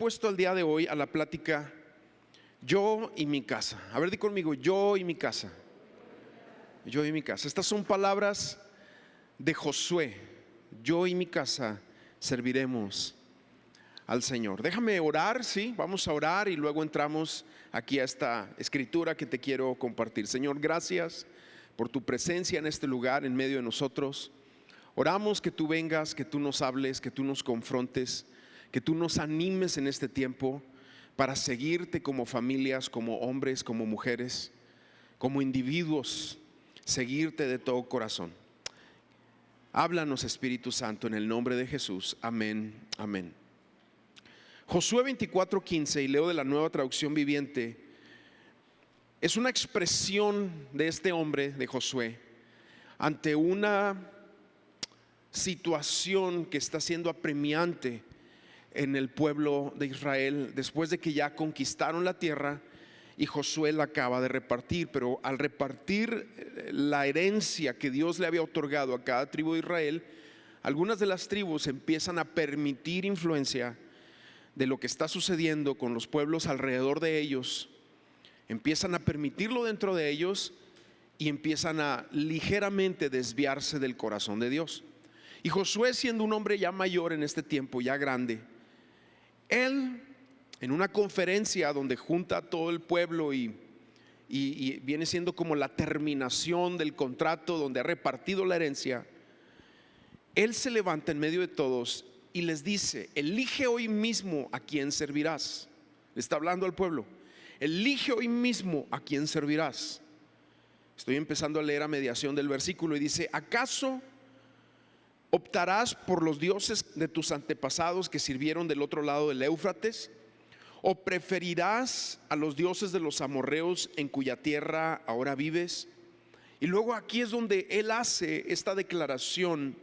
puesto al día de hoy a la plática yo y mi casa. A ver, di conmigo, yo y mi casa. Yo y mi casa. Estas son palabras de Josué. Yo y mi casa serviremos al Señor. Déjame orar, sí, vamos a orar y luego entramos aquí a esta escritura que te quiero compartir. Señor, gracias por tu presencia en este lugar, en medio de nosotros. Oramos que tú vengas, que tú nos hables, que tú nos confrontes, que tú nos animes en este tiempo para seguirte como familias, como hombres, como mujeres, como individuos, seguirte de todo corazón. Háblanos, Espíritu Santo, en el nombre de Jesús. Amén, amén. Josué 24:15, y leo de la Nueva Traducción Viviente, es una expresión de este hombre, de Josué, ante una situación que está siendo apremiante en el pueblo de Israel, después de que ya conquistaron la tierra y Josué la acaba de repartir. Pero al repartir la herencia que Dios le había otorgado a cada tribu de Israel, algunas de las tribus empiezan a permitir influencia de lo que está sucediendo con los pueblos alrededor de ellos, empiezan a permitirlo dentro de ellos y empiezan a ligeramente desviarse del corazón de Dios. Y Josué, siendo un hombre ya mayor en este tiempo, ya grande, él en una conferencia donde junta a todo el pueblo y viene siendo como la terminación del contrato donde ha repartido la herencia, él se levanta en medio de todos y les dice: elige hoy mismo a quién servirás. Le está hablando al pueblo: elige hoy mismo a quién servirás. Estoy empezando a leer a mediación del versículo y dice: ¿acaso optarás por los dioses de tus antepasados que sirvieron del otro lado del Éufrates? ¿O preferirás a los dioses de los amorreos en cuya tierra ahora vives? Y luego aquí es donde él hace esta declaración,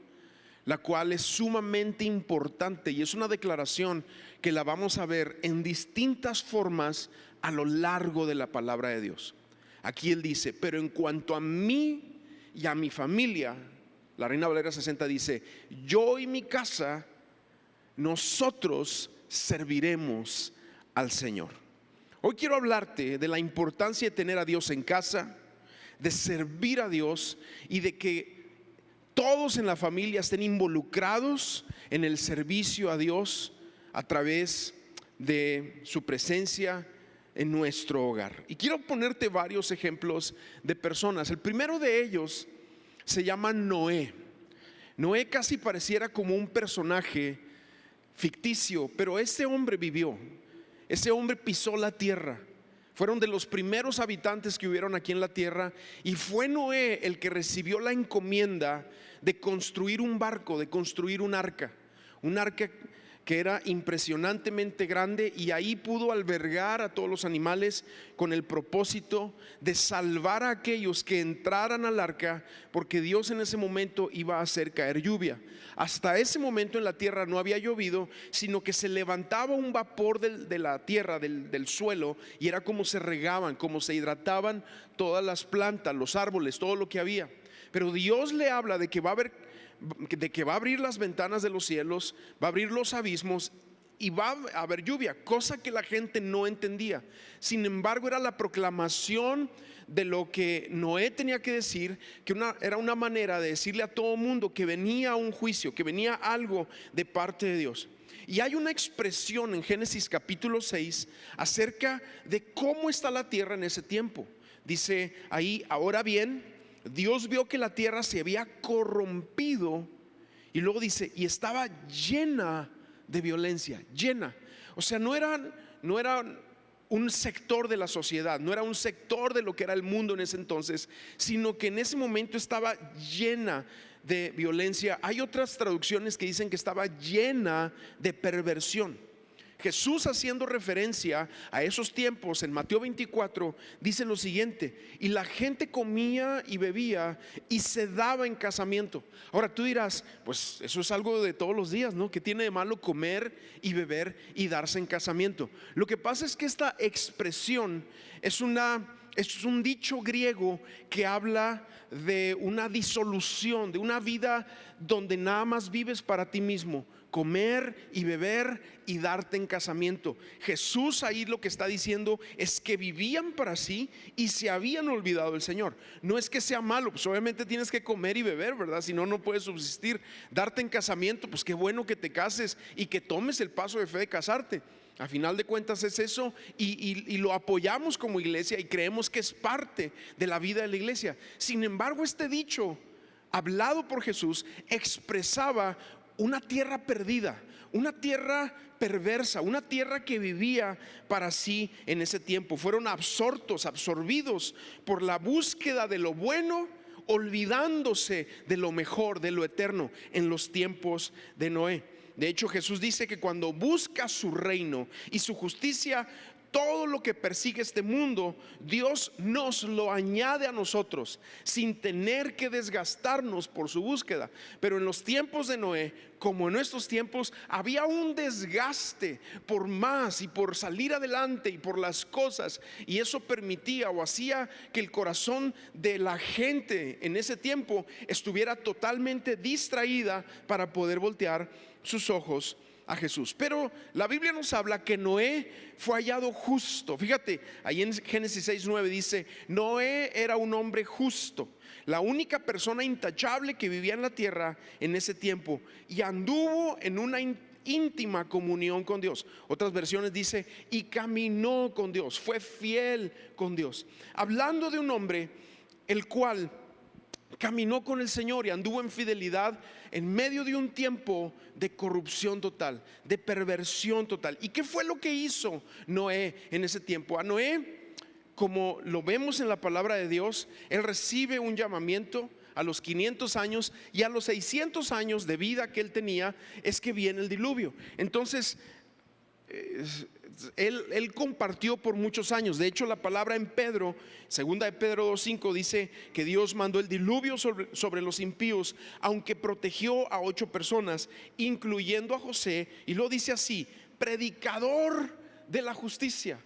la cual es sumamente importante, y es una declaración que la vamos a ver en distintas formas a lo largo de la palabra de Dios. Aquí él dice: pero en cuanto a mí y a mi familia, la Reina Valera 60 dice: yo y mi casa, nosotros serviremos al Señor. Hoy quiero hablarte de la importancia de tener a Dios en casa, de servir a Dios y de que todos en la familia estén involucrados en el servicio a Dios a través de su presencia en nuestro hogar. Y quiero ponerte varios ejemplos de personas. El primero de ellos se llama Noé. Noé casi pareciera como un personaje ficticio, pero ese hombre vivió, ese hombre pisó la tierra. Fueron de los primeros habitantes que hubieron aquí en la tierra, y fue Noé el que recibió la encomienda de construir un barco, de construir un arca que era impresionantemente grande, y ahí pudo albergar a todos los animales con el propósito de salvar a aquellos que entraran al arca, porque Dios en ese momento iba a hacer caer lluvia. Hasta ese momento en la tierra no había llovido, sino que se levantaba un vapor de la tierra, del suelo, y era como se regaban, como se hidrataban todas las plantas, los árboles, todo lo que había. Pero Dios le habla de que va a abrir las ventanas de los cielos, va a abrir los abismos y va a haber lluvia, cosa que la gente no entendía. Sin embargo, era la proclamación de lo que Noé tenía que decir, que era una manera de decirle a todo mundo que venía un juicio, que venía algo de parte de Dios. Y hay una expresión en Génesis capítulo 6 acerca de cómo está la tierra en ese tiempo. Dice ahí: ahora bien, Dios vio que la tierra se había corrompido, y luego dice: y estaba llena de violencia. Llena, o sea, no era un sector de la sociedad, no era un sector de lo que era el mundo en ese entonces, sino que en ese momento estaba llena de violencia. Hay otras traducciones que dicen que estaba llena de perversión. Jesús, haciendo referencia a esos tiempos en Mateo 24, dice lo siguiente: y la gente comía y bebía y se daba en casamiento. Ahora tú dirás: pues eso es algo de todos los días, ¿no? ¿Qué tiene de malo comer y beber y darse en casamiento? Lo que pasa es que esta expresión es una Es un dicho griego que habla de una disolución, de una vida donde nada más vives para ti mismo, comer y beber y darte en casamiento. Jesús ahí lo que está diciendo es que vivían para sí y se habían olvidado del Señor. No es que sea malo, pues obviamente tienes que comer y beber, ¿verdad? Si no, no puedes subsistir. Darte en casamiento, pues qué bueno que te cases y que tomes el paso de fe de casarte. A final de cuentas es eso, y lo apoyamos como iglesia y creemos que es parte de la vida de la iglesia. Sin embargo, este dicho hablado por Jesús expresaba una tierra perdida, una tierra perversa, una tierra que vivía para sí en ese tiempo. Fueron absorbidos por la búsqueda de lo bueno, olvidándose de lo mejor, de lo eterno, en los tiempos de Noé. De hecho, Jesús dice que cuando busca su reino y su justicia, todo lo que persigue este mundo, Dios nos lo añade a nosotros sin tener que desgastarnos por su búsqueda. Pero en los tiempos de Noé, como en nuestros tiempos, había un desgaste por más y por salir adelante y por las cosas, y eso permitía o hacía que el corazón de la gente en ese tiempo estuviera totalmente distraída para poder voltear sus ojos a Jesús. Pero la Biblia nos habla que Noé fue hallado justo. Fíjate, ahí en Génesis 6:9 dice: Noé era un hombre justo, la única persona intachable que vivía en la tierra en ese tiempo, y anduvo en una íntima comunión con Dios. Otras versiones dice: y caminó con Dios, fue fiel con Dios. Hablando de un hombre el cual caminó con el Señor y anduvo en fidelidad en medio de un tiempo de corrupción total, de perversión total. ¿Y qué fue lo que hizo Noé en ese tiempo? A Noé, como lo vemos en la palabra de Dios, él recibe un llamamiento a los 500 años, y a los 600 años de vida que él tenía es que viene el diluvio. Entonces él compartió por muchos años. De hecho, la palabra en Pedro, segunda de Pedro 2:5, dice que Dios mandó el diluvio sobre los impíos, aunque protegió a 8 personas, incluyendo a José. Y lo dice así: predicador de la justicia.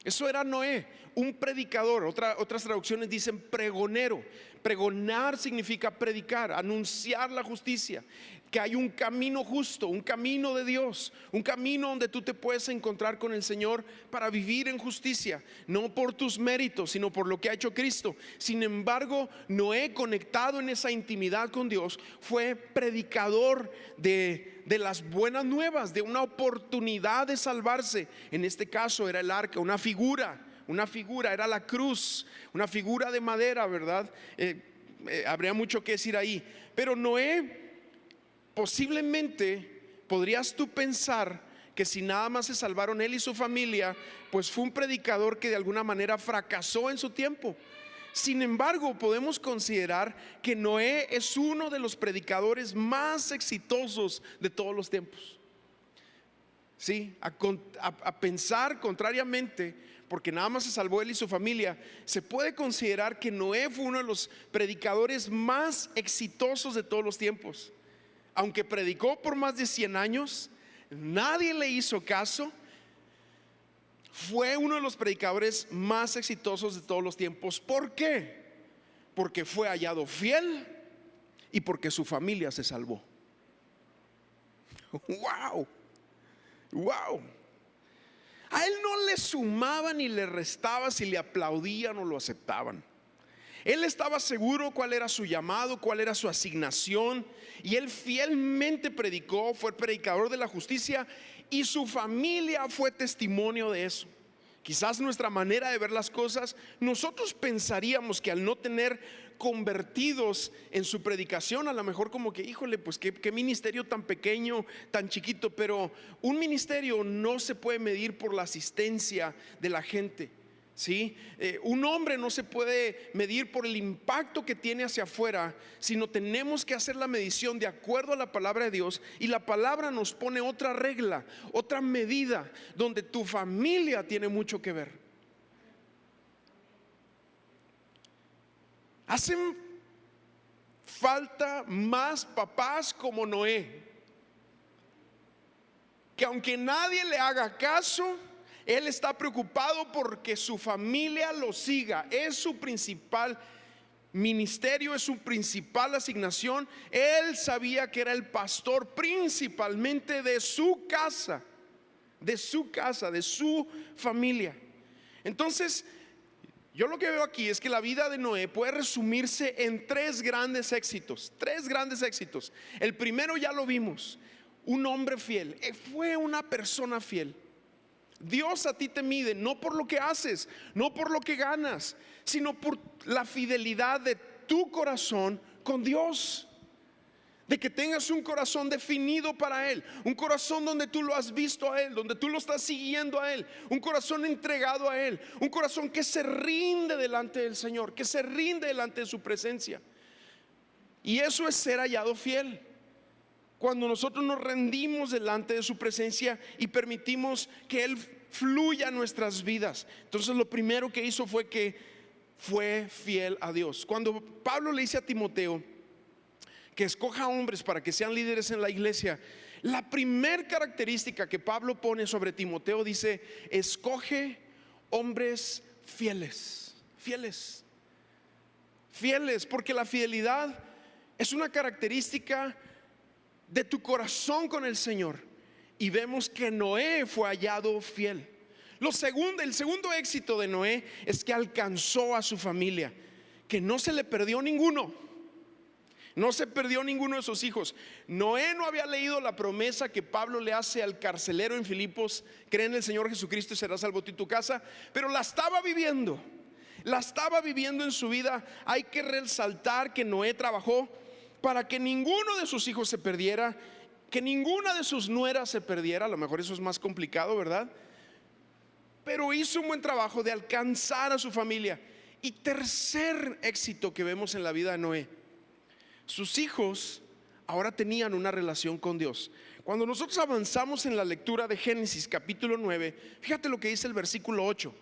Eso era Noé, un predicador. Otras traducciones dicen pregonero. Pregonar significa predicar, anunciar la justicia, que hay un camino justo, un camino de Dios, un camino donde tú te puedes encontrar con el Señor para vivir en justicia, no por tus méritos, sino por lo que ha hecho Cristo. Sin embargo, Noé, conectado en esa intimidad con Dios, fue predicador de las buenas nuevas, de una oportunidad de salvarse. En este caso era el arca, una figura, era la cruz, una figura de madera, ¿verdad? Habría mucho que decir ahí. Pero Noé, posiblemente podrías tú pensar que si nada más se salvaron él y su familia, pues fue un predicador que de alguna manera fracasó en su tiempo. Sin embargo, podemos considerar que Noé es uno de los predicadores más exitosos de todos los tiempos. Sí, a pensar contrariamente, porque nada más se salvó él y su familia, se puede considerar que Noé fue uno de los predicadores más exitosos de todos los tiempos. Aunque predicó por más de 100 años, nadie le hizo caso. Fue uno de los predicadores más exitosos de todos los tiempos. ¿Por qué? Porque fue hallado fiel y porque su familia se salvó. ¡Wow! ¡Wow! A él no le sumaba ni le restaba si le aplaudían o lo aceptaban. Él estaba seguro cuál era su llamado, cuál era su asignación, y él fielmente predicó, fue el predicador de la justicia, y su familia fue testimonio de eso. Quizás nuestra manera de ver las cosas, nosotros pensaríamos que al no tener convertidos en su predicación, a lo mejor como que, híjole, pues qué ministerio tan pequeño, tan chiquito. Pero un ministerio no se puede medir por la asistencia de la gente. ¿Sí? Un hombre no se puede medir por el impacto que tiene hacia afuera, sino tenemos que hacer la medición de acuerdo a la palabra de Dios. Y la palabra nos pone otra regla, otra medida, donde tu familia tiene mucho que ver. Hacen falta más papás como Noé, que aunque nadie le haga caso, Él está preocupado porque su familia lo siga. Es su principal ministerio, es su principal asignación. Él sabía que era el pastor principalmente de su casa, de su familia. Entonces, yo lo que veo aquí es que la vida de Noé puede resumirse en tres grandes éxitos. El primero ya lo vimos: un hombre fiel. Fue una persona fiel. Dios a ti te mide no por lo que haces, no por lo que ganas, sino por la fidelidad de tu corazón con Dios. De que tengas un corazón definido para Él, un corazón donde tú lo has visto a Él, donde tú lo estás siguiendo a Él, un corazón entregado a Él, un corazón que se rinde delante del Señor, que se rinde delante de su presencia. Y eso es ser hallado fiel. Cuando nosotros nos rendimos delante de su presencia y permitimos que Él fluya en nuestras vidas. Entonces lo primero que hizo fue que fue fiel a Dios. Cuando Pablo le dice a Timoteo que escoja hombres para que sean líderes en la iglesia, la primer característica que Pablo pone sobre Timoteo dice: escoge hombres fieles. Fieles, porque la fidelidad es una característica de tu corazón con el Señor. Y vemos que Noé fue hallado fiel. El segundo éxito de Noé es que alcanzó a su familia, que no se le perdió ninguno. No se perdió ninguno de sus hijos. Noé no había leído la promesa que Pablo le hace al carcelero en Filipos: cree en el Señor Jesucristo y serás salvo tú y tu casa. Pero la estaba viviendo en su vida. Hay que resaltar que Noé trabajó para que ninguno de sus hijos se perdiera, que ninguna de sus nueras se perdiera. A lo mejor eso es más complicado, ¿verdad? Pero hizo un buen trabajo de alcanzar a su familia. Y tercer éxito que vemos en la vida de Noé: sus hijos ahora tenían una relación con Dios. Cuando nosotros avanzamos en la lectura de Génesis capítulo 9, fíjate lo que dice el versículo 8.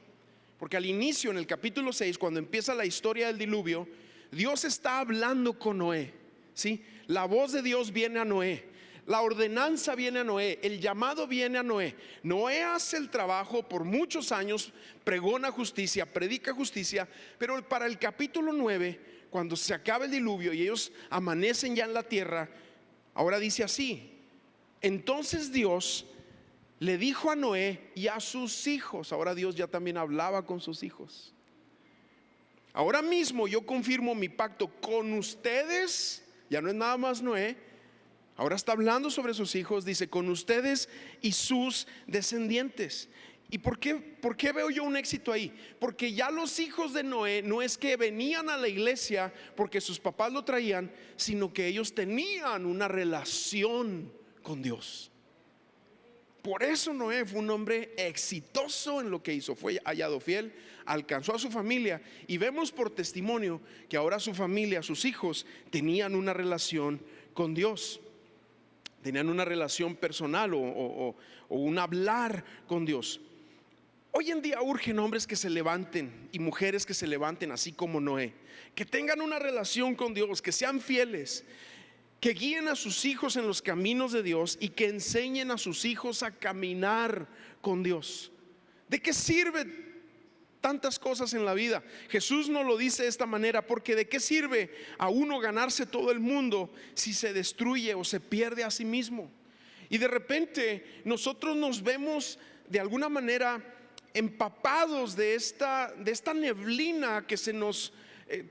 Porque al inicio, en el capítulo 6, cuando empieza la historia del diluvio, Dios está hablando con Noé, ¿sí? La voz de Dios viene a Noé, la ordenanza viene a Noé, el llamado viene a Noé. Noé hace el trabajo por muchos años, pregona justicia, predica justicia. Pero para el capítulo 9, cuando se acaba el diluvio y ellos amanecen ya en la tierra, ahora dice así: entonces Dios le dijo a Noé y a sus hijos. Ahora Dios ya también hablaba con sus hijos: ahora mismo yo confirmo mi pacto con ustedes. Ya no es nada más Noé, ahora está hablando sobre sus hijos. Dice: con ustedes y sus descendientes. ¿Y por qué veo yo un éxito ahí? Porque ya los hijos de Noé no es que venían a la iglesia porque sus papás lo traían, sino que ellos tenían una relación con Dios. Por eso Noé fue un hombre exitoso en lo que hizo. Fue hallado fiel, alcanzó a su familia. Y vemos por testimonio que ahora su familia, sus hijos, tenían una relación con Dios. Tenían una relación personal o un hablar con Dios. Hoy en día urgen hombres que se levanten y mujeres que se levanten así como Noé, que tengan una relación con Dios, que sean fieles, que guíen a sus hijos en los caminos de Dios y que enseñen a sus hijos a caminar con Dios. ¿De qué sirve tantas cosas en la vida? Jesús nos lo dice de esta manera: porque ¿de qué sirve a uno ganarse todo el mundo si se destruye o se pierde a sí mismo? Y de repente nosotros nos vemos de alguna manera empapados de esta neblina que se nos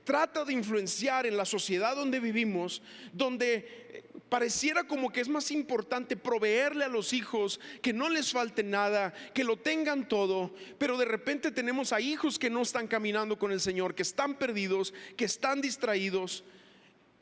trata de influenciar en la sociedad donde vivimos, donde pareciera como que es más importante proveerle a los hijos, que no les falte nada, que lo tengan todo. Pero de repente tenemos a hijos que no están caminando con el Señor, que están perdidos, que están distraídos.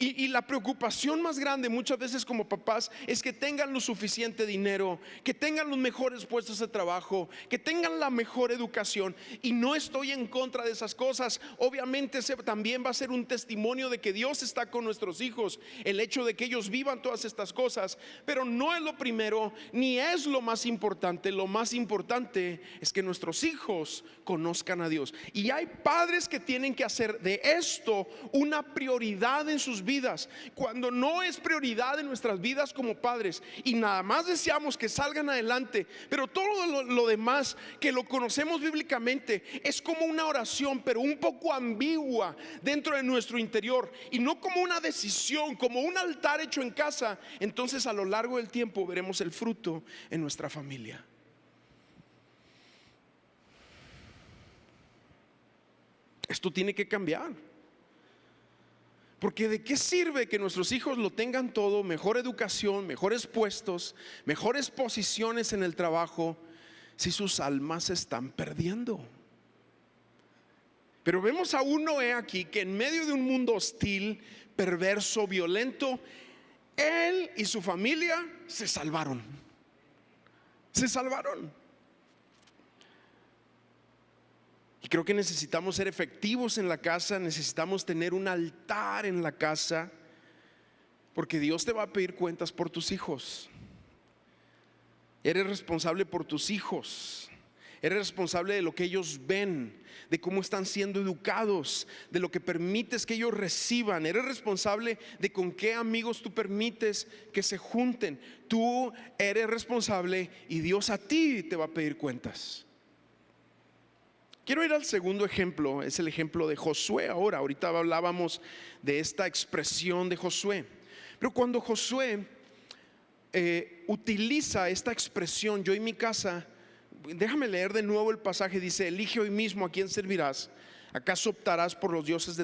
Y la preocupación más grande muchas veces como papás es que tengan lo suficiente dinero, que tengan los mejores puestos de trabajo, que tengan la mejor educación. Y no estoy en contra de esas cosas. Obviamente también va a ser un testimonio de que Dios está con nuestros hijos, el hecho de que ellos vivan todas estas cosas. Pero no es lo primero, ni es lo más importante. Lo más importante es que nuestros hijos conozcan a Dios. Y hay padres que tienen que hacer de esto una prioridad en sus vidas, vidas, cuando no es prioridad en nuestras vidas como padres y nada más deseamos que salgan adelante, pero todo lo demás que lo conocemos bíblicamente es como una oración, pero un poco ambigua dentro de nuestro interior y no como una decisión, como un altar hecho en casa, entonces a lo largo del tiempo veremos el fruto en nuestra familia. Esto tiene que cambiar. Porque ¿de qué sirve que nuestros hijos lo tengan todo, mejor educación, mejores puestos, mejores posiciones en el trabajo, si sus almas se están perdiendo? Pero vemos a un Noé aquí que en medio de un mundo hostil, perverso, violento, él y su familia se salvaron. Se salvaron. Y creo que necesitamos ser efectivos en la casa, necesitamos tener un altar en la casa, porque Dios te va a pedir cuentas por tus hijos. Eres responsable por tus hijos, eres responsable de lo que ellos ven, de cómo están siendo educados, de lo que permites que ellos reciban. Eres responsable de con qué amigos tú permites que se junten. Tú eres responsable y Dios a ti te va a pedir cuentas. Quiero ir al segundo ejemplo, es el ejemplo de Josué. Ahorita hablábamos de esta expresión de Josué, pero cuando Josué utiliza esta expresión, yo y mi casa, déjame leer de nuevo el pasaje. Dice: elige hoy mismo a quién servirás. ¿Acaso optarás por los dioses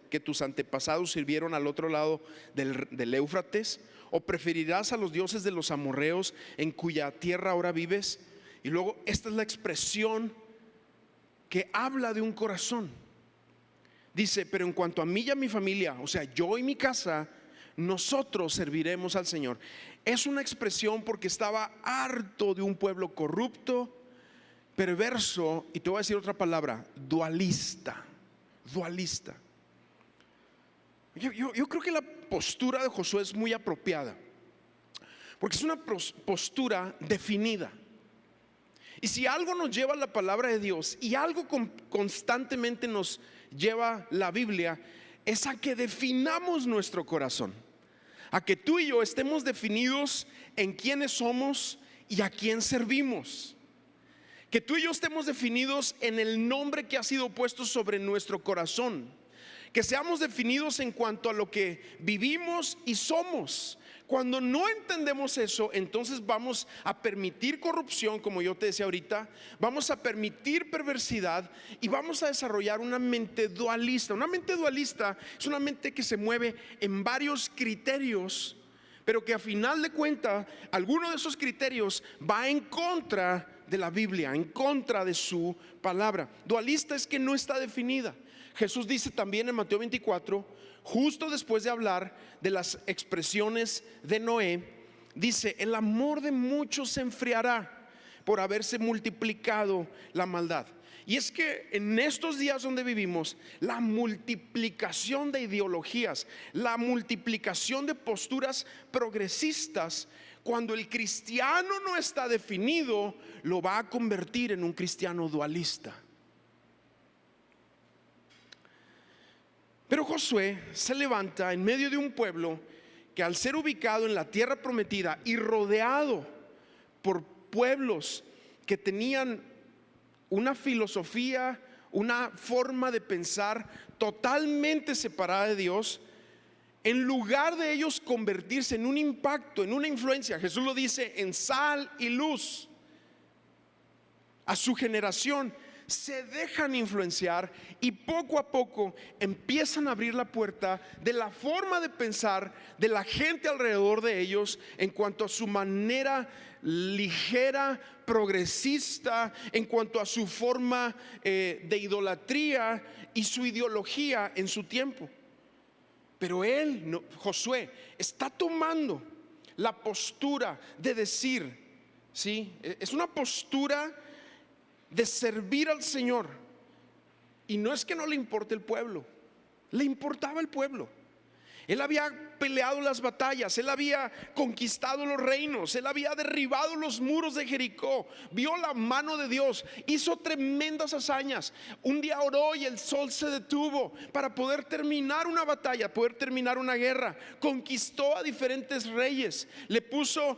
que tus antepasados sirvieron al otro lado del Éufrates? ¿O preferirás a los dioses de los amorreos en cuya tierra ahora vives? Y luego esta es la expresión que habla de un corazón. Dice: pero en cuanto a mí y a mi familia, o sea, yo y mi casa, nosotros serviremos al Señor. Es una expresión porque estaba harto de un pueblo corrupto, perverso, y te voy a decir otra palabra: dualista. Dualista. Yo creo que la postura de Josué es muy apropiada, porque es una postura definida. Y si algo nos lleva la palabra de Dios y algo constantemente nos lleva la Biblia, es a que definamos nuestro corazón, a que tú y yo estemos definidos en quiénes somos y a quién servimos, que tú y yo estemos definidos en el nombre que ha sido puesto sobre nuestro corazón, que seamos definidos en cuanto a lo que vivimos y somos. Cuando no entendemos eso, entonces vamos a permitir corrupción, como yo te decía ahorita, vamos a permitir perversidad y vamos a desarrollar una mente dualista. Una mente dualista es una mente que se mueve en varios criterios, pero que a final de cuentas alguno de esos criterios va en contra de la Biblia, en contra de su palabra. Dualista es que no está definida. Jesús dice también en Mateo 24, justo después de hablar de las expresiones de Noé, dice: el amor de muchos se enfriará por haberse multiplicado la maldad. Y es que en estos días donde vivimos, la multiplicación de ideologías, la multiplicación de posturas progresistas, cuando el cristiano no está definido, lo va a convertir en un cristiano dualista. Pero Josué se levanta en medio de un pueblo que, al ser ubicado en la tierra prometida y rodeado por pueblos que tenían una filosofía, una forma de pensar totalmente separada de Dios, en lugar de ellos convertirse en un impacto, en una influencia, Jesús lo dice, en sal y luz a su generación, se dejan influenciar y poco a poco empiezan a abrir la puerta de la forma de pensar de la gente alrededor de ellos en cuanto a su manera ligera, progresista, en cuanto a su forma de idolatría y su ideología en su tiempo. Pero Josué, está tomando la postura de decir, ¿sí? Es una postura de servir al Señor. Y no es que no le importe el pueblo, le importaba el pueblo. Él había peleado las batallas, él había conquistado los reinos, él había derribado los muros de Jericó, vio la mano de Dios, hizo tremendas hazañas. Un día oró y el sol se detuvo para poder terminar una batalla, poder terminar una guerra. Conquistó a diferentes reyes, le puso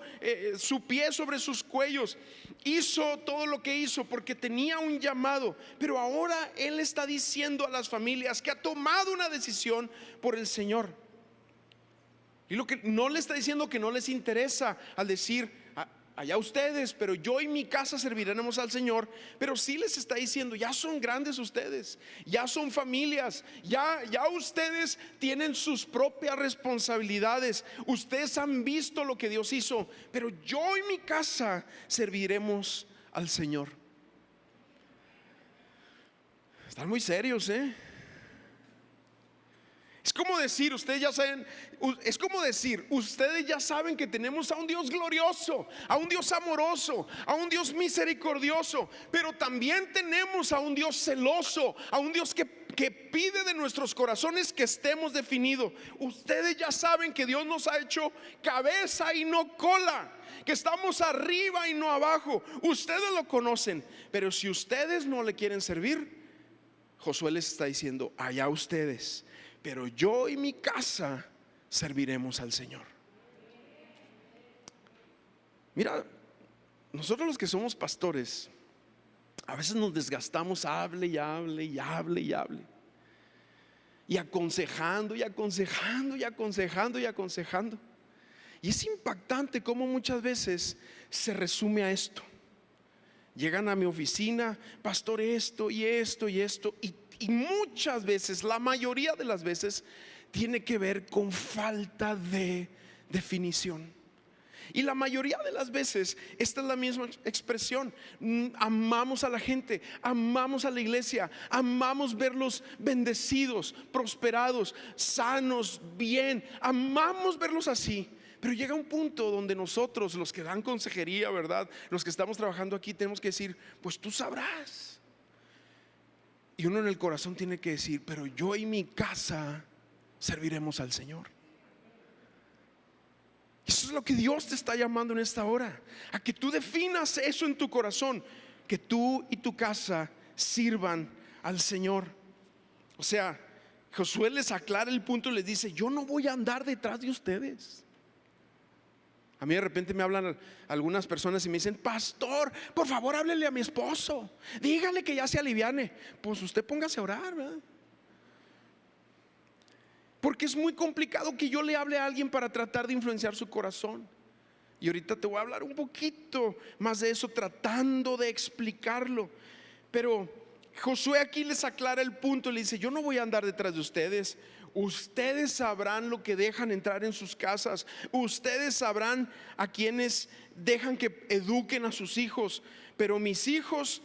su pie sobre sus cuellos, hizo todo lo que hizo porque tenía un llamado. Pero ahora él está diciendo a las familias que ha tomado una decisión por el Señor. Y lo que no le está diciendo que no les interesa al decir allá ustedes, pero yo y mi casa serviremos al Señor. Pero sí les está diciendo, ya son grandes ustedes, ya son familias, ya ustedes tienen sus propias responsabilidades, ustedes han visto lo que Dios hizo, pero yo y mi casa serviremos al Señor. Están muy serios, Es como decir, ustedes ya saben, ustedes ya saben que tenemos a un Dios glorioso, a un Dios amoroso, a un Dios misericordioso, pero también tenemos a un Dios celoso, a un Dios que pide de nuestros corazones que estemos definidos. Ustedes ya saben que Dios nos ha hecho cabeza y no cola, que estamos arriba y no abajo. Ustedes lo conocen, pero si ustedes no le quieren servir, Josué les está diciendo, allá ustedes, pero yo y mi casa serviremos al Señor. Mira, nosotros los que somos pastores, a veces nos desgastamos, hable y hable y hable y hable, y aconsejando y aconsejando y aconsejando y aconsejando. Y es impactante cómo muchas veces se resume a esto. Llegan a mi oficina, pastor, esto y esto y esto, y muchas veces, la mayoría de las veces, tiene que ver con falta de definición. Y la mayoría de las veces esta es la misma expresión. Amamos a la gente, amamos a la iglesia, amamos verlos bendecidos, prosperados, sanos, bien, amamos verlos así. Pero llega un punto donde nosotros, los que dan consejería, ¿verdad?, los que estamos trabajando aquí, tenemos que decir, pues tú sabrás. Y uno en el corazón tiene que decir, pero yo y mi casa serviremos al Señor. Eso es lo que Dios te está llamando en esta hora, a que tú definas eso en tu corazón, que tú y tu casa sirvan al Señor. O sea, Josué les aclara el punto y les dice, yo no voy a andar detrás de ustedes. A mí de repente me hablan algunas personas y me dicen, pastor, por favor háblele a mi esposo, dígale que ya se aliviane. Pues usted póngase a orar, ¿verdad? Porque es muy complicado que yo le hable a alguien para tratar de influenciar su corazón. Y ahorita te voy a hablar un poquito más de eso, tratando de explicarlo. Pero Josué aquí les aclara el punto, le dice, yo no voy a andar detrás de ustedes. Ustedes sabrán lo que dejan entrar en sus casas. Ustedes sabrán a quienes dejan que eduquen a sus hijos. Pero mis hijos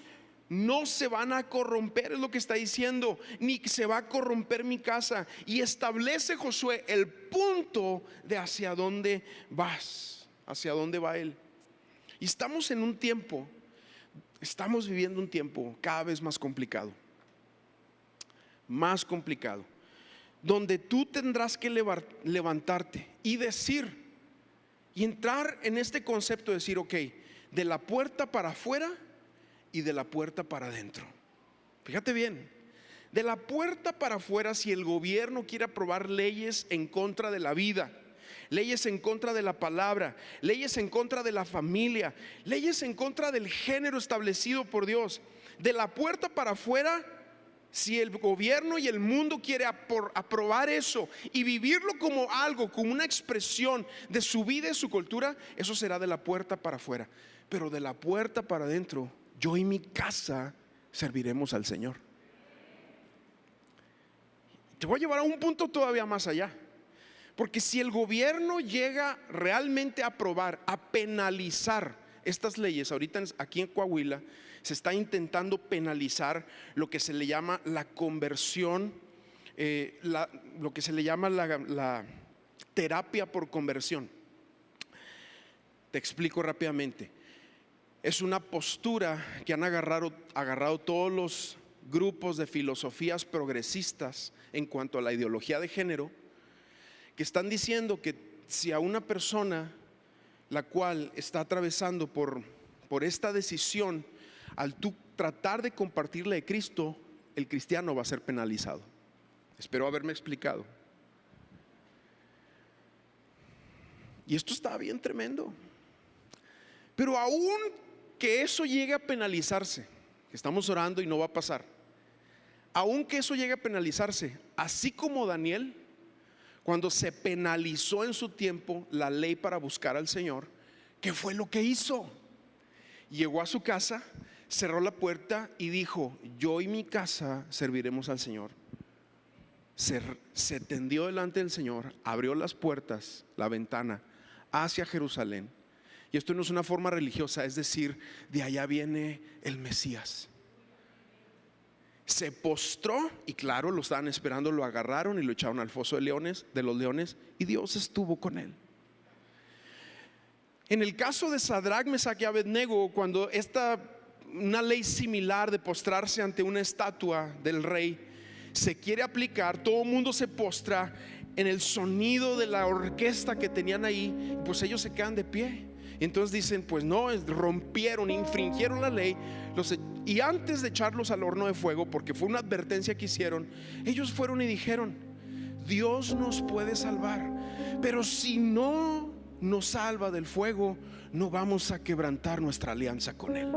no se van a corromper, es lo que está diciendo, ni se va a corromper mi casa. Y establece Josué el punto de hacia dónde vas, hacia dónde va él. Y estamos viviendo un tiempo cada vez más complicado, donde tú tendrás que levantarte y decir, y entrar en este concepto de decir, ok, de la puerta para afuera y de la puerta para adentro. Fíjate bien, de la puerta para afuera, si el gobierno quiere aprobar leyes en contra de la vida, leyes en contra de la palabra, leyes en contra de la familia, leyes en contra del género establecido por Dios, de la puerta para afuera, si el gobierno y el mundo quiere aprobar eso y vivirlo como algo, como una expresión de su vida y su cultura, eso será de la puerta para afuera. Pero de la puerta para adentro, yo y mi casa serviremos al Señor. Te voy a llevar a un punto todavía más allá, porque si el gobierno llega realmente a aprobar, a penalizar estas leyes, ahorita aquí en Coahuila se está intentando penalizar lo que se le llama la conversión, lo que se le llama la terapia por conversión. Te explico rápidamente. Es una postura que han agarrado todos los grupos de filosofías progresistas en cuanto a la ideología de género, que están diciendo que si a una persona la cual está atravesando por esta decisión, al tú tratar de compartirle de Cristo, el cristiano va a ser penalizado. Espero haberme explicado. Y esto está bien tremendo. Pero aún que eso llegue a penalizarse, que estamos orando y no va a pasar, aún que eso llegue a penalizarse, así como Daniel, cuando se penalizó en su tiempo la ley para buscar al Señor, ¿qué fue lo que hizo? Llegó a su casa, cerró la puerta y dijo: yo y mi casa serviremos al Señor. Se tendió delante del Señor, abrió las puertas, la ventana hacia Jerusalén. Y esto no es una forma religiosa, es decir, de allá viene el Mesías. Se postró y claro, lo estaban esperando, lo agarraron y lo echaron al foso de los leones, y Dios estuvo con él. En el caso de Sadrach, Mesach y Abednego, cuando una ley similar de postrarse ante una estatua del rey se quiere aplicar, todo el mundo se postra en el sonido de la orquesta que tenían ahí, pues ellos se quedan de pie. Entonces dicen: pues no, rompieron, infringieron la ley. Y antes de echarlos al horno de fuego, porque fue una advertencia que hicieron, ellos fueron y dijeron: Dios nos puede salvar, pero si no nos salva del fuego, no vamos a quebrantar nuestra alianza con Él.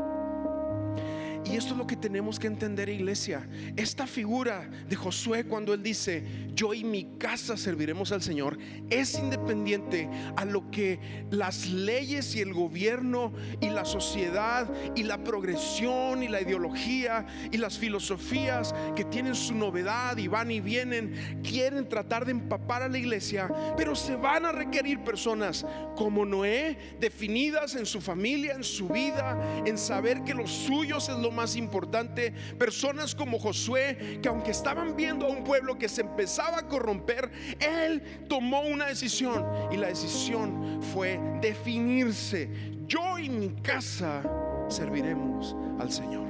Y esto es lo que tenemos que entender, iglesia. Esta figura de Josué, cuando él dice: yo y mi casa serviremos al Señor, es independiente a lo que las leyes y el gobierno y la sociedad y la progresión y la ideología y las filosofías que tienen su novedad y van y vienen, quieren tratar de empapar a la iglesia. Pero se van a requerir personas como Noé, definidas en su familia, en su vida, en saber que los suyos es lo más importante. Personas como Josué, que aunque estaban viendo a un pueblo que se empezaba a corromper, él tomó una decisión, y la decisión fue definirse: yo y mi casa serviremos al Señor.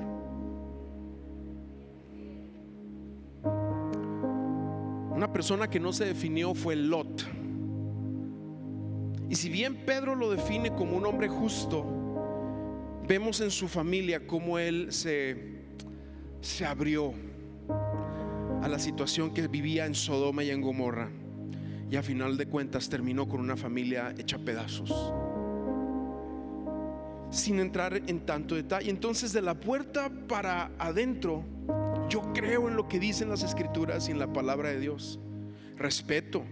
Una persona que no se definió fue Lot. Y si bien Pedro lo define como un hombre justo, vemos en su familia cómo él se abrió a la situación que vivía en Sodoma y en Gomorra, y a final de cuentas terminó con una familia hecha pedazos. Sin entrar en tanto detalle, entonces, de la puerta para adentro, yo creo en lo que dicen las escrituras y en la palabra de Dios. Respeto,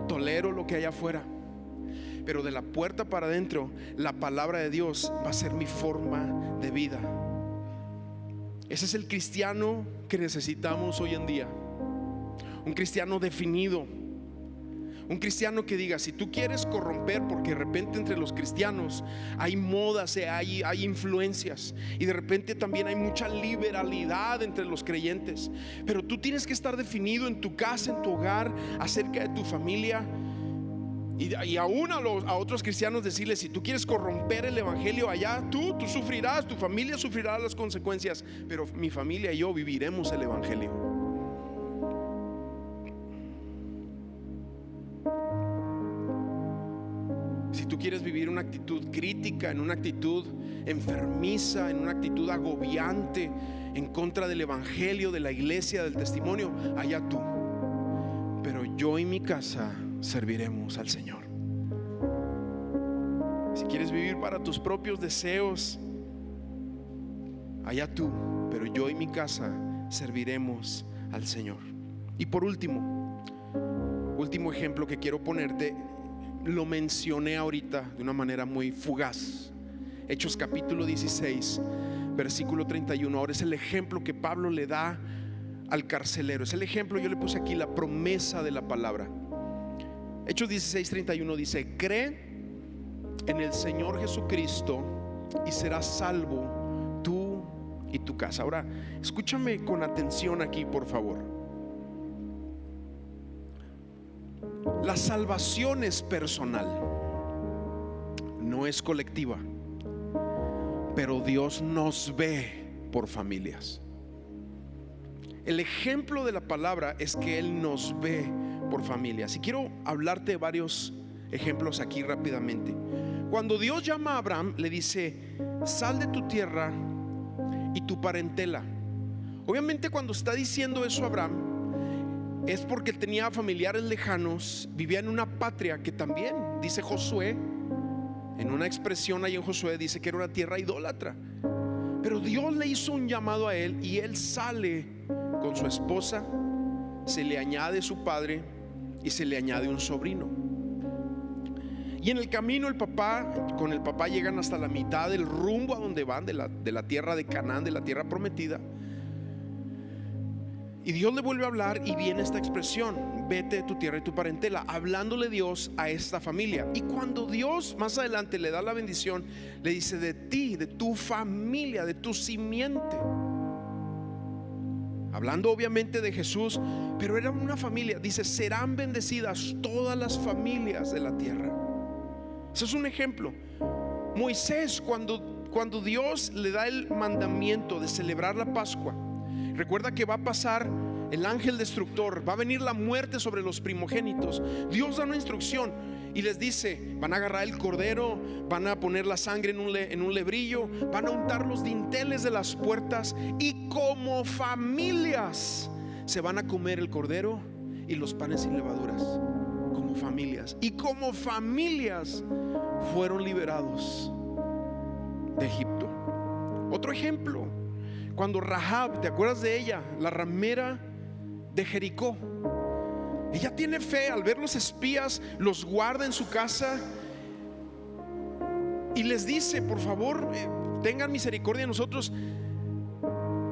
tolero lo que hay afuera, pero de la puerta para adentro, la palabra de Dios va a ser mi forma de vida. Ese es el cristiano que necesitamos hoy en día. Un cristiano definido. Un cristiano que diga: si tú quieres corromper, porque de repente entre los cristianos hay modas, hay influencias, y de repente también hay mucha liberalidad entre los creyentes, pero tú tienes que estar definido en tu casa, en tu hogar, acerca de tu familia. Y aún a otros cristianos decirles: si tú quieres corromper el evangelio allá, tú sufrirás, tu familia sufrirá las consecuencias, pero mi familia y yo viviremos el evangelio. Si tú quieres vivir una actitud crítica, en una actitud enfermiza, en una actitud agobiante en contra del evangelio, de la iglesia, del testimonio, allá tú. Pero yo y mi casa serviremos al Señor. Si quieres vivir para tus propios deseos, allá tú, pero yo y mi casa serviremos al Señor. Y por último ejemplo que quiero ponerte, lo mencioné ahorita de una manera muy fugaz. Hechos capítulo 16, versículo 31. Ahora es el ejemplo que Pablo le da al carcelero. Es el ejemplo, yo le puse aquí la promesa de la palabra. Hechos 16, 31 dice: cree en el Señor Jesucristo y serás salvo tú y tu casa. Ahora escúchame con atención aquí, por favor. La salvación es personal, no es colectiva, pero Dios nos ve por familias. El ejemplo de la palabra es que Él nos ve por familias. Y quiero hablarte de varios ejemplos aquí rápidamente. Cuando Dios llama a Abraham, le dice: sal de tu tierra y tu parentela. Obviamente cuando está diciendo eso a Abraham, es porque tenía familiares lejanos, vivía en una patria que también, dice Josué, en una expresión ahí en Josué, dice que era una tierra idólatra. Pero Dios le hizo un llamado a él y él sale con su esposa, se le añade su padre y se le añade un sobrino. Y en el camino con el papá llegan hasta la mitad del rumbo a donde van, de la tierra de Canaán, de la tierra prometida. Y Dios le vuelve a hablar y viene esta expresión: vete de tu tierra y tu parentela, hablándole Dios a esta familia. Y cuando Dios más adelante le da la bendición, le dice: de ti, de tu familia, de tu simiente. Hablando obviamente de Jesús, pero era una familia. Dice: serán bendecidas todas las familias de la tierra. Eso es un ejemplo. Moisés, cuando Dios le da el mandamiento de celebrar la Pascua, recuerda que va a pasar el ángel destructor, va a venir la muerte sobre los primogénitos. Dios da una instrucción y les dice: van a agarrar el cordero, van a poner la sangre en un lebrillo, van a untar los dinteles de las puertas, y como familias se van a comer el cordero y los panes sin levaduras. Como familias. Y como familias fueron liberados de Egipto. Otro ejemplo, cuando Rahab, ¿te acuerdas de ella? La ramera de Jericó. Ella tiene fe, al ver los espías, los guarda en su casa y les dice: por favor, tengan misericordia de nosotros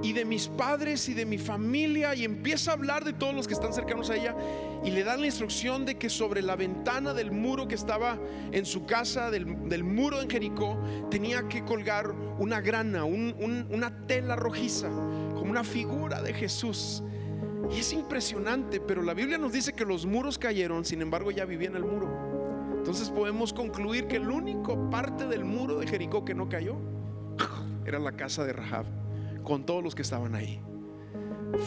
y de mis padres y de mi familia. Y empieza a hablar de todos los que están cercanos a ella, y le dan la instrucción de que sobre la ventana del muro que estaba en su casa, del muro en Jericó, tenía que colgar una grana, una tela rojiza, como una figura de Jesús. Y es impresionante, pero la Biblia nos dice que los muros cayeron, sin embargo ella vivía en el muro. Entonces podemos concluir que el único parte del muro de Jericó que no cayó era la casa de Rahab, con todos los que estaban ahí.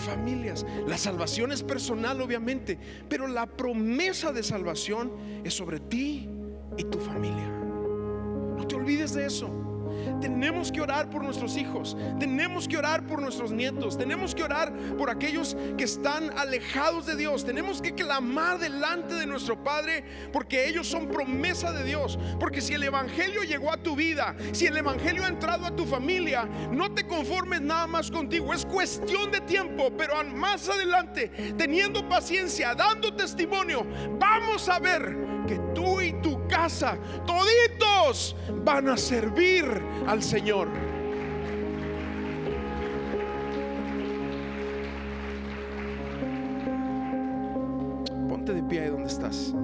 Familias. La salvación es personal, obviamente, pero la promesa de salvación es sobre ti y tu familia. No te olvides de eso. Tenemos que orar por nuestros hijos, tenemos que orar por nuestros nietos, tenemos que orar por aquellos que están alejados de Dios. Tenemos que clamar delante de nuestro Padre, porque ellos son promesa de Dios. Porque si el evangelio llegó a tu vida, si el evangelio ha entrado a tu familia, no te conformes nada más contigo. Es cuestión de tiempo, pero más adelante, teniendo paciencia, dando testimonio, vamos a ver que tú y tu casa, toditos, van a servir al Señor. Ponte de pie ahí donde estás.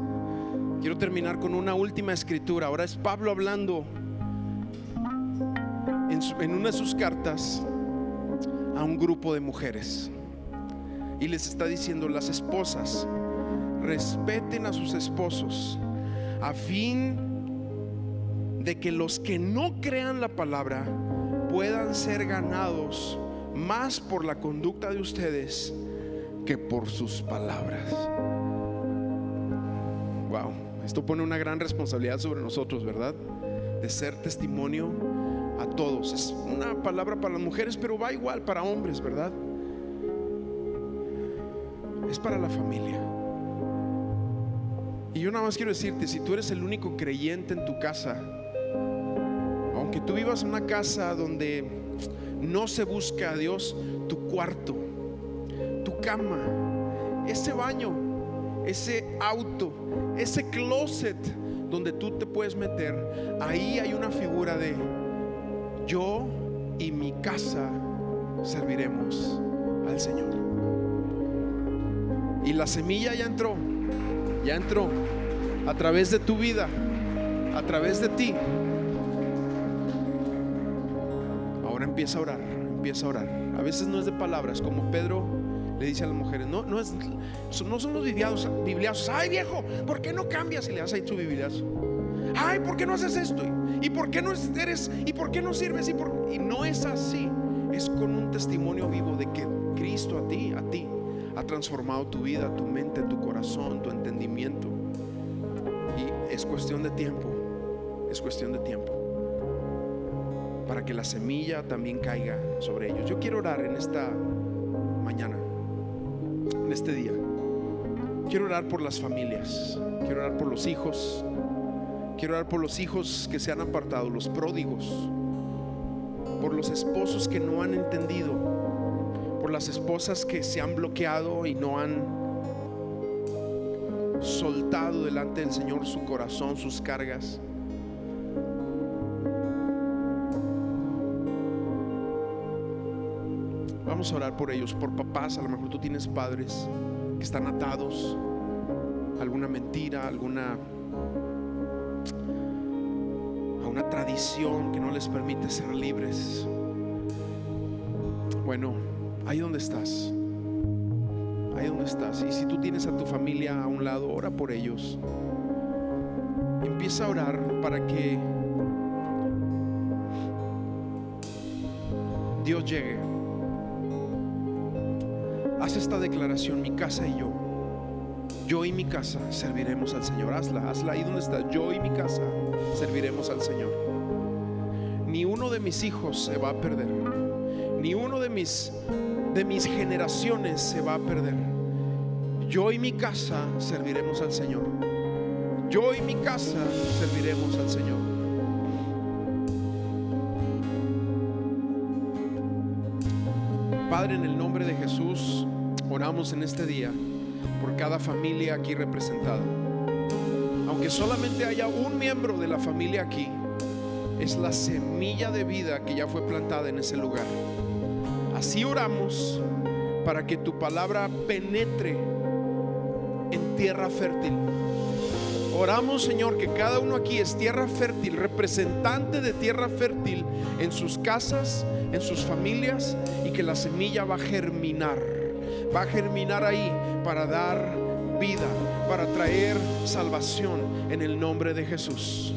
Quiero terminar con una última escritura. Ahora es Pablo hablando en una de sus cartas a un grupo de mujeres, y les está diciendo: las esposas, respeten a sus esposos, a fin de que los que no crean la palabra puedan ser ganados más por la conducta de ustedes que por sus palabras. Wow, esto pone una gran responsabilidad sobre nosotros, ¿verdad? De ser testimonio a todos. Es una palabra para las mujeres, pero va igual para hombres, ¿verdad? Es para la familia. Y yo nada más quiero decirte: si tú eres el único creyente en tu casa, aunque tú vivas en una casa donde no se busca a Dios, tu cuarto, tu cama, ese baño, ese auto, ese closet donde tú te puedes meter, ahí hay una figura de: yo y mi casa serviremos al Señor. Y la semilla ya entró a través de tu vida, a través de ti. Ahora empieza a orar, empieza a orar. A veces no es de palabras, como Pedro le dice a las mujeres: no son los bibliazos. Ay, viejo, ¿por qué no cambias? Y le das ahí tu bibliazo. Ay, ¿por qué no haces esto? ¿Y por qué no eres? ¿Y por qué no sirves? Y no es así. Es con un testimonio vivo de que Cristo a ti ha transformado tu vida, tu mente, tu corazón, tu entendimiento. Y es cuestión de tiempo, es cuestión de tiempo para que la semilla también caiga sobre ellos. Yo quiero orar en esta mañana, en este día. Quiero orar por las familias, quiero orar por los hijos, quiero orar por los hijos que se han apartado, los pródigos, por los esposos que no han entendido, por las esposas que se han bloqueado y no han soltado delante del Señor su corazón, sus cargas. Vamos a orar por ellos, por papás. A lo mejor tú tienes padres que están atados a alguna mentira, a una tradición que no les permite ser libres. Bueno, ahí donde estás, ahí donde estás. Y si tú tienes a tu familia a un lado, ora por ellos. Empieza a orar para que Dios llegue. Haz esta declaración: mi casa y yo y mi casa serviremos al Señor. Hazla ahí donde estás. Yo y mi casa serviremos al Señor. Ni uno de mis hijos se va a perder, ni uno de mis generaciones se va a perder. Yo y mi casa serviremos al Señor. Yo y mi casa serviremos al Señor. Padre, en el nombre de Jesús, oramos en este día por cada familia aquí representada. Aunque solamente haya un miembro de la familia aquí, es la semilla de vida que ya fue plantada en ese lugar. Así oramos para que tu palabra penetre en tierra fértil. Oramos, Señor, que cada uno aquí es tierra fértil, representante de tierra fértil en sus casas, en sus familias, y que la semilla va a germinar ahí para dar vida, para traer salvación en el nombre de Jesús.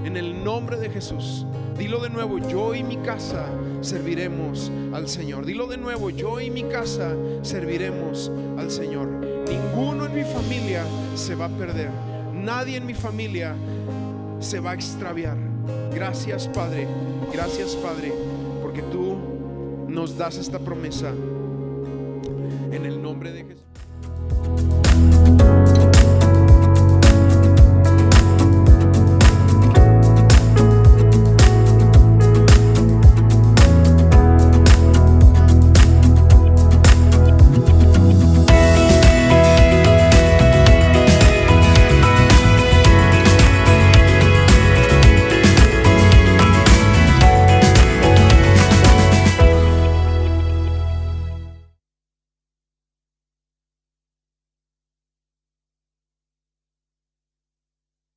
En el nombre de Jesús. Dilo de nuevo: yo y mi casa serviremos al Señor. Dilo de nuevo: yo y mi casa serviremos al Señor. Ninguno en mi familia se va a perder. Nadie en mi familia se va a extraviar. Gracias, Padre. Gracias, Padre, porque tú nos das esta promesa en el nombre de Jesús.